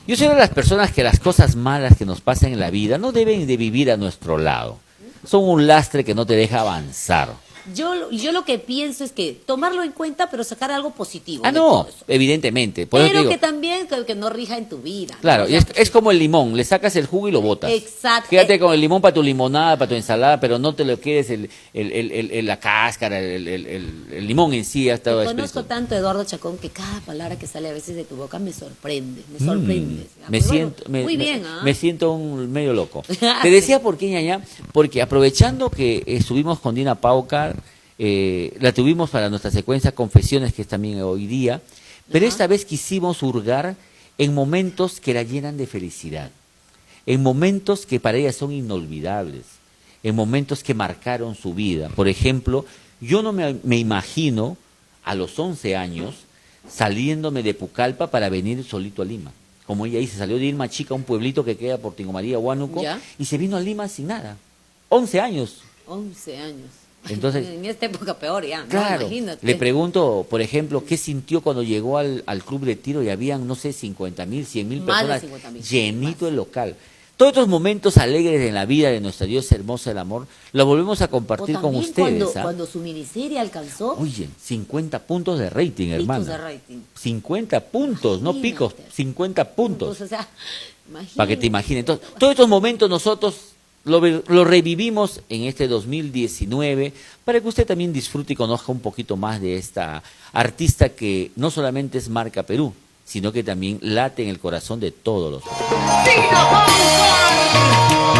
Yo soy de las personas que las cosas malas que nos pasan en la vida no deben de vivir a nuestro lado. Son un lastre que no te deja avanzar. Yo lo que pienso es que tomarlo en cuenta, pero sacar algo positivo Ah, de no, todo eso. evidentemente. Por eso te Pero digo, que también que no rija en tu vida. claro, ¿no? y es como el limón, le sacas el jugo y lo botas. Exacto. Quédate con el limón para tu limonada, para tu ensalada, pero no te lo quedes la cáscara, el limón en sí. Te conozco tanto, Eduardo Chacón, que cada palabra que sale a veces de tu boca me sorprende, me sorprende. Me Pues siento, bueno, muy bien, ¿ah? me siento medio loco. Te decía por qué, ñaña, porque aprovechando que estuvimos con Dina Paucar, la tuvimos para nuestra secuencia Confesiones, que es también hoy día, pero esta vez quisimos hurgar en momentos que la llenan de felicidad, en momentos que para ella son inolvidables, en momentos que marcaron su vida. Por ejemplo, yo no me imagino a los 11 años saliéndome de Pucallpa para venir solito a Lima. Como ella dice, salió de Irma Chica, un pueblito que queda por Tingo María, Huánuco, ¿Ya? y se vino a Lima sin nada. 11 años. 11 años. Entonces, en esta época peor ya, ¿no? claro, Imagínate. le pregunto, por ejemplo, qué sintió cuando llegó al club de tiro y habían, no sé, 50.000, 100.000 Más de personas, 50.000, llenito más. el local. Todos estos momentos alegres en la vida de nuestra diosa hermosa del amor, lo volvemos a O compartir con también ustedes. ¿Ah? cuando su miniserie alcanzó Oye, 50 puntos de rating, picos hermano. de rating. 50 puntos, no picos, Imagínate. 50 puntos. Entonces, o sea, imagínate. Para que te imagines. Entonces, todos estos momentos nosotros lo revivimos en este 2019 para que usted también disfrute y conozca un poquito más de esta artista que no solamente es marca Perú, sino que también late en el corazón de todos los.